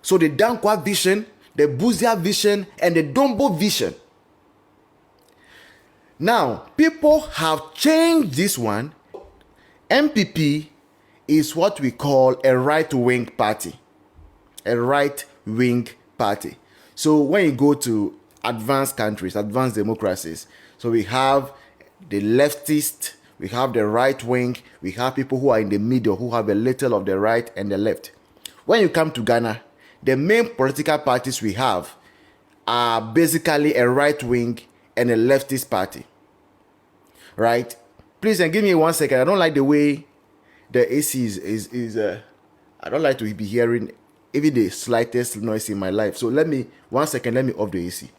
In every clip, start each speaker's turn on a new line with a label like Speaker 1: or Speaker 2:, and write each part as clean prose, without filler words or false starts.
Speaker 1: So the Danquah vision, the Busia vision, and the Dombo vision. Now, people have changed this one. NPP is what we call a right-wing party. A right-wing party. So when you go to advanced countries, advanced democracies, so we have the leftist, we have the right wing, we have people who are in the middle, who have a little of the right and the left. When you come to Ghana, the main political parties we have are basically a right wing and a leftist party. Right? Please, and give me 1 second. I don't like the way the AC is I don't like to be hearing even the slightest noise in my life. So let me, 1 second, let me off the AC.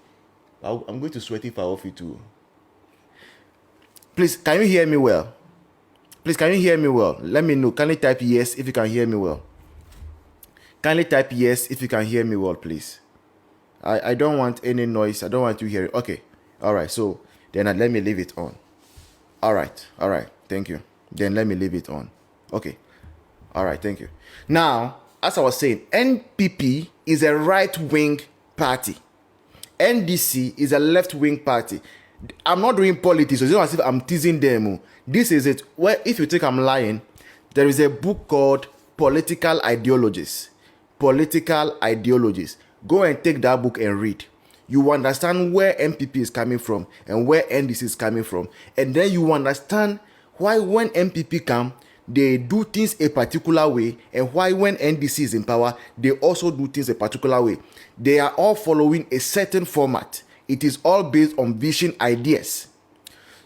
Speaker 1: I'm going to sweat if I off it too. Please, can you hear me well? Please, can you hear me well? Let me know. Can you type yes if you can hear me well? Kindly type yes if you can hear me well, please. I don't want any noise. I don't want you hearing. Okay. All right. So then let me leave it on. All right. All right. Thank you. Then let me leave it on. Okay. All right. Thank you. Now, as I was saying, NPP is a right-wing party. NDC is a left-wing party. I'm not doing politics, so it's not as if I'm teasing them. This is it. Well, if you think I'm lying, there is a book called Political Ideologies. Political Ideologies. Go and take that book and read. You understand where NPP is coming from and where NDC is coming from. And then you understand why when NPP come, they do things a particular way, and why when NDC is in power, they also do things a particular way. They are all following a certain format. It is all based on vision ideas.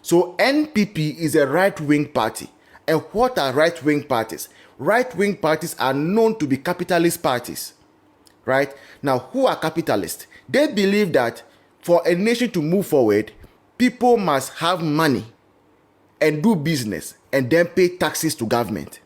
Speaker 1: So NPP is a right-wing party. And what are right-wing parties? Right-wing parties are known to be capitalist parties. Right? Now, who are capitalists? They believe that for a nation to move forward, people must have money and do business and then pay taxes to government.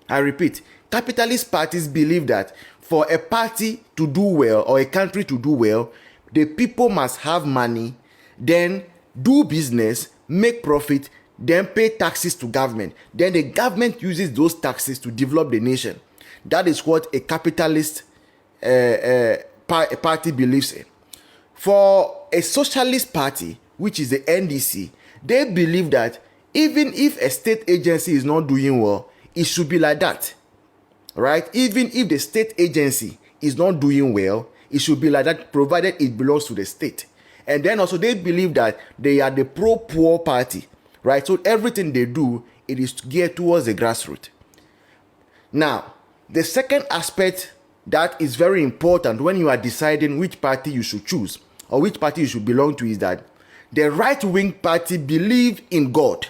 Speaker 1: I repeat, capitalist parties believe that for a party to do well or a country to do well, the people must have money, then do business, make profit, then pay taxes to government. Then the government uses those taxes to develop the nation. That is what a capitalist party believes in. For a socialist party, which is the NDC, they believe that even if a state agency is not doing well, it should be like that. Right? Even if the state agency is not doing well, it should be like that, provided it belongs to the state. And then also they believe that they are the pro-poor party. Right? So everything they do, it is geared towards the grassroots. Now, the second aspect that is very important when you are deciding which party you should choose or which party you should belong to is that the right-wing party believe in God.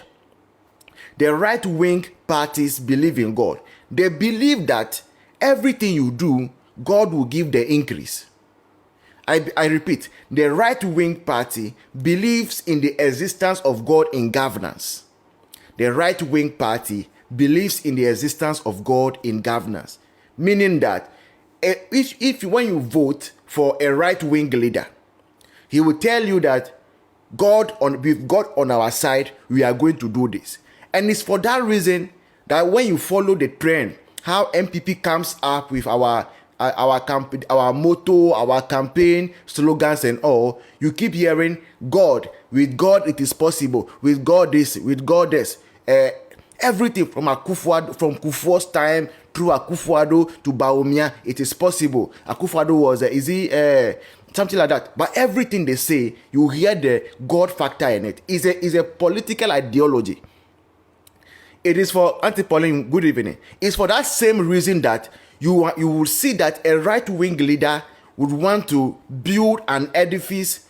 Speaker 1: The right-wing parties believe in God. They believe that everything you do, God will give the increase. I repeat, the right-wing party believes in the existence of God in governance. The right-wing party believes in the existence of God in governance. Meaning that if when you vote for a right-wing leader, he will tell you that with God on our side, we are going to do this. And it's for that reason that when you follow the trend, how NPP comes up with our motto, our campaign slogans and all, you keep hearing God. With God it is possible. With God this. With God this. Everything from Kufuor's time through Akufo-Addo to Bawumia, it is possible. Akufo-Addo was something like that. But everything they say, you hear the God factor in it. It's a political ideology. It is for Auntie-Pauline, good evening. It's for that same reason that you will see that a right-wing leader would want to build an edifice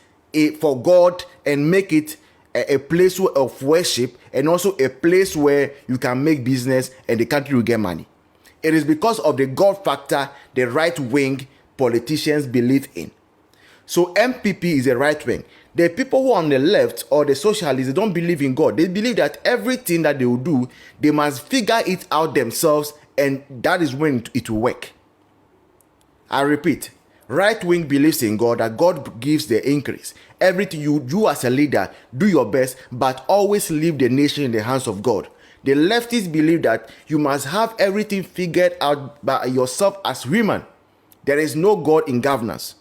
Speaker 1: for God and make it a place of worship and also a place where you can make business and the country will get money. It is because of the God factor the right-wing politicians believe in. So NPP is a right wing. The people who are on the left or the socialists, they don't believe in God. They believe that everything that they will do, they must figure it out themselves, and that is when it will work. I repeat, right wing believes in God, that God gives the increase. Everything you do as a leader, do your best, but always leave the nation in the hands of God. The leftists believe that you must have everything figured out by yourself as human. There is no God in governance.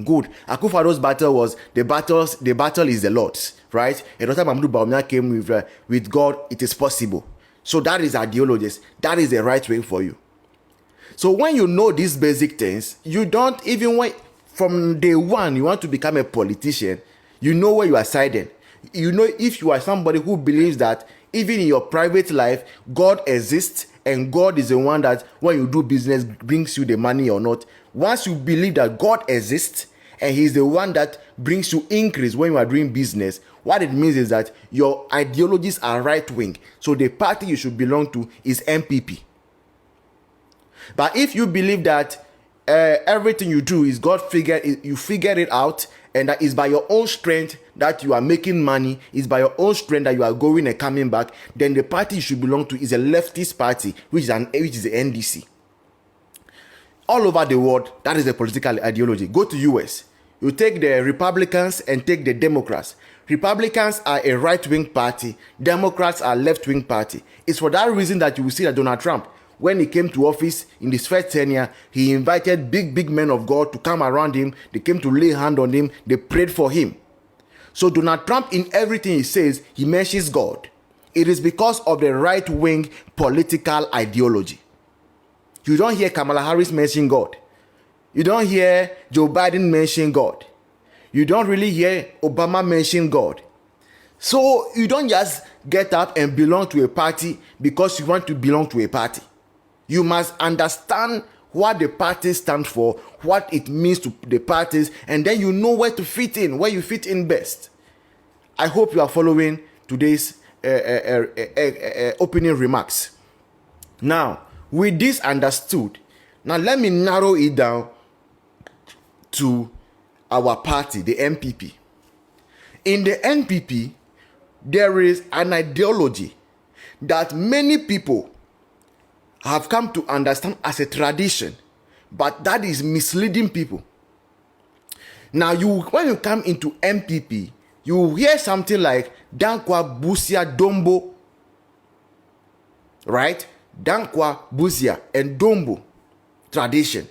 Speaker 1: Good. Akufo-Addo's battle was the battle is the Lord's, right? And Dr. Mahmoud Bawumia came with God, it is possible. So that is ideologies. That is the right way for you. So when you know these basic things, you don't even wait from day one. You want to become a politician, you know where you are siding. You know if you are somebody who believes that even in your private life, God exists and God is the one that when you do business brings you the money or not. Once you believe that God exists and He's the one that brings you increase when you are doing business, what it means is that your ideologies are right wing. So the party you should belong to is NPP. But if you believe that everything you do is you figured it out, and that is by your own strength that you are making money, is by your own strength that you are going and coming back, then the party you should belong to is a leftist party, which is the NDC. All over the world, that is a political ideology. Go to US. You take the Republicans and take the Democrats. Republicans are a right-wing party. Democrats are a left-wing party. It's for that reason that you will see that Donald Trump, when he came to office in his first tenure, he invited big men of God to come around him. They came to lay hand on him. They prayed for him. So Donald Trump, in everything he says, he mentions God. It is because of the right-wing political ideology. You don't hear Kamala Harris mention God. You don't hear Joe Biden mention God. You don't really hear Obama mention God. So you don't just get up and belong to a party because you want to belong to a party. You must understand what the party stands for, what it means to the parties, and then you know where to fit in, where you fit in best. I hope you are following today's opening remarks. Now, with this understood, now let me narrow it down to our party, the NPP. In the NPP, there is an ideology that many people have come to understand as a tradition, but that is misleading people. Now, when you come into NPP, you hear something like Danquah-Busia-Dombo, right? Danquah-Busia and Dombo tradition.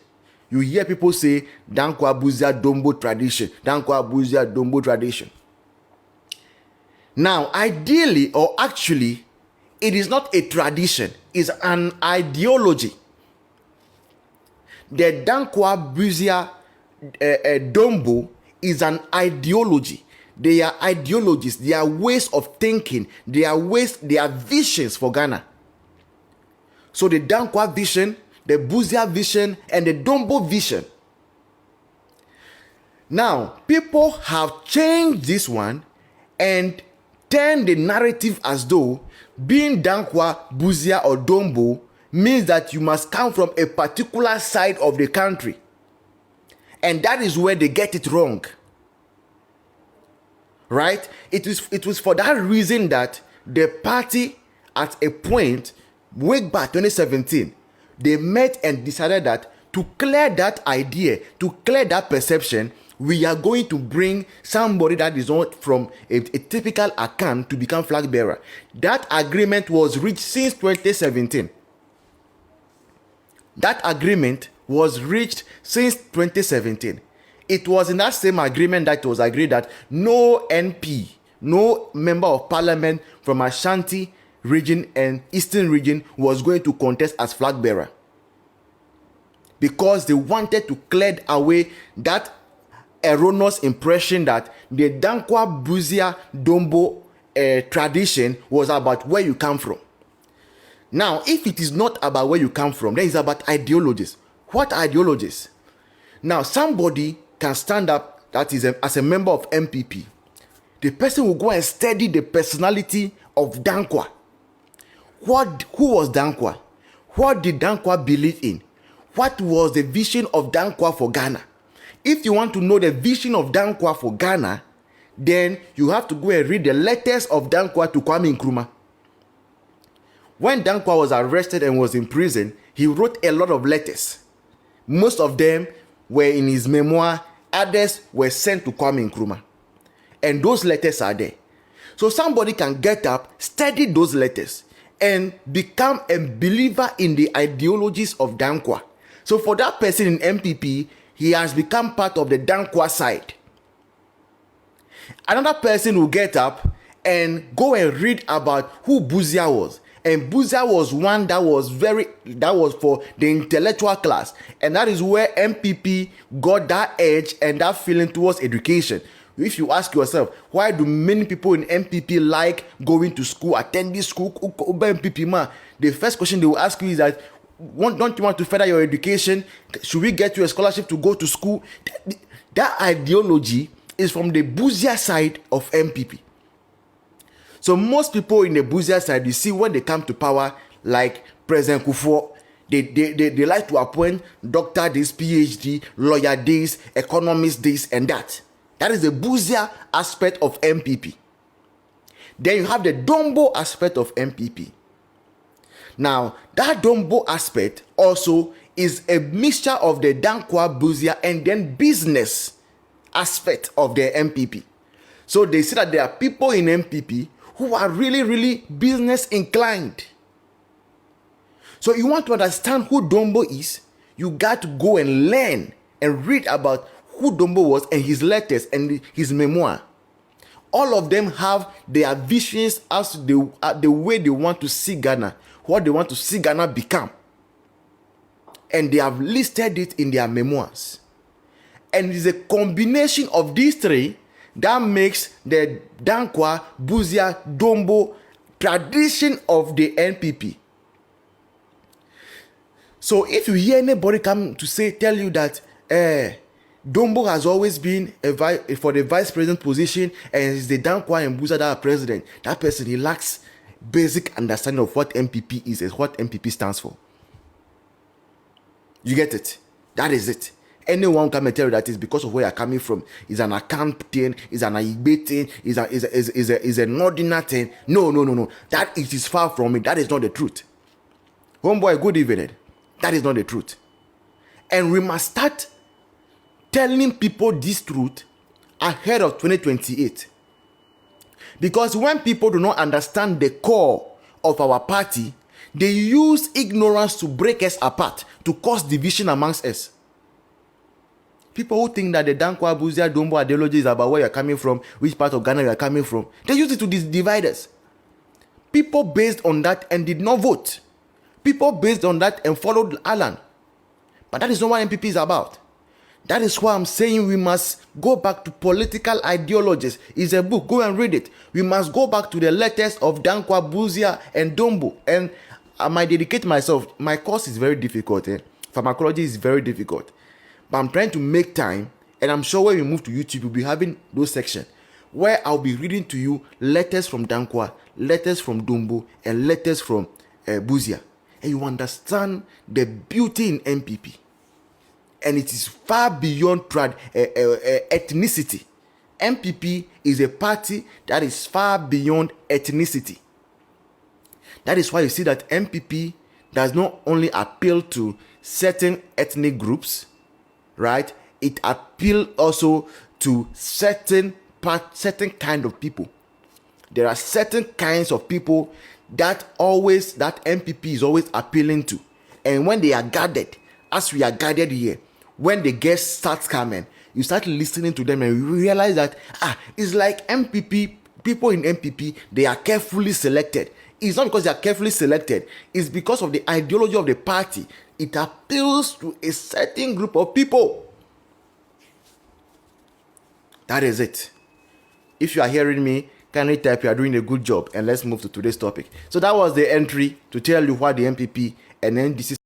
Speaker 1: You hear people say Danquah-Busia-Dombo tradition, Danquah-Busia-Dombo tradition. Now, ideally or actually, it is not a tradition, it's an ideology. The Danquah-Busia-Dombo is an ideology. They are ideologies, they are ways of thinking, they are visions for Ghana. So the Danquah vision, the Busia vision, and the Dombo vision. Now, people have changed this one and turned the narrative as though being Danquah, Busia, or Dombo means that you must come from a particular side of the country. And that is where they get it wrong. Right? It was for that reason that the party at a point, way back 2017, they met and decided that to clear that idea, to clear that perception, we are going to bring somebody that is not from a typical Akan to become flag bearer. That agreement was reached since 2017. That agreement was reached since 2017. It was in that same agreement that it was agreed that no NP, no member of parliament from Ashanti region and Eastern region was going to contest as flag bearer, because they wanted to clear away that erroneous impression that the Danquah-Busia-Dombo tradition was about where you come from. Now, if it is not about where you come from, then it's about ideologies. What ideologies? Now, somebody can stand up, that is as a member of NPP. The person will go and study the personality of Danquah. Who was Danquah? What did Danquah believe in? What was the vision of Danquah for Ghana? If you want to know the vision of Danquah for Ghana, then you have to go and read the letters of Danquah to Kwame Nkrumah. When Danquah was arrested and was in prison, he wrote a lot of letters. Most of them were in his memoir. Others were sent to Kwame Nkrumah. And those letters are there. So somebody can get up, study those letters, and become a believer in the ideologies of Danquah. So for that person in NPP, he has become part of the Danquah side. Another person will get up and go and read about who Busia was. And Busia was one that was for the intellectual class. And that is where NPP got that edge and that feeling towards education. If you ask yourself, why do many people in NPP like going to school, attending school, NPP man? The first question they will ask you is that, don't you want to further your education? Should we get you a scholarship to go to school? That ideology is from the Busia side of NPP. So most people in the Busia side, you see, when they come to power, like President Kufuor, they like to appoint doctor this, PhD, lawyer this, economist this, and that. That is the Busia aspect of NPP. Then you have the Dombo aspect of NPP. Now, that Dombo aspect also is a mixture of the Danquah-Busia and then business aspect of the NPP. So they say that there are people in NPP who are really, really business inclined. So you want to understand who Dombo is, you got to go and learn and read about who Dombo was and his letters and his memoir. All of them have their visions as to the way they want to see Ghana, what they want to see Ghana become. And they have listed it in their memoirs. And it is a combination of these three that makes the Danquah-Busia-Dombo tradition of the NPP. So if you hear anybody come to tell you that Dombo has always been for the vice president position and it's the Danquah and Busia that are president, that person, he lacks basic understanding of what NPP is and what NPP stands for. You get it? That is it. Anyone come and tell you that it's because of where you're coming from, is an account thing, is an Igbe thing, is a Northern thing. No. That it is far from it. That is not the truth. Homeboy, good evening. That is not the truth. And we must start telling people this truth ahead of 2028. Because when people do not understand the core of our party, they use ignorance to break us apart, to cause division amongst us. People who think that the Danquah-Busia-Dombo ideology is about where you're coming from, which part of Ghana you're coming from, they use it to divide us. People based on that and did not vote. People based on that and followed Alan. But that is not what NPP is about. That is why I'm saying we must go back to political ideologies. It's a book. Go and read it. We must go back to the letters of Danquah-Busia and Dombo. And I might dedicate myself. My course is very difficult. Pharmacology is very difficult. But I'm trying to make time. And I'm sure when we move to YouTube, we'll be having those sections where I'll be reading to you letters from Danquah, letters from Dombo, and letters from Busia. And you understand the beauty in NPP. And it is far beyond ethnicity. NPP is a party that is far beyond ethnicity. That is why you see that NPP does not only appeal to certain ethnic groups, right? It appeals also to certain kind of people. There are certain kinds of people that NPP is always appealing to. And when they are gathered, as we are gathered here, when the guests start coming, you start listening to them and you realize that it's like NPP, people in NPP, they are carefully selected. It's not because they are carefully selected, it's because of the ideology of the party. It appeals to a certain group of people. That is it. If you are hearing me, kindly type you are doing a good job, and let's move to today's topic. So that was the entry to tell you what the NPP and NDC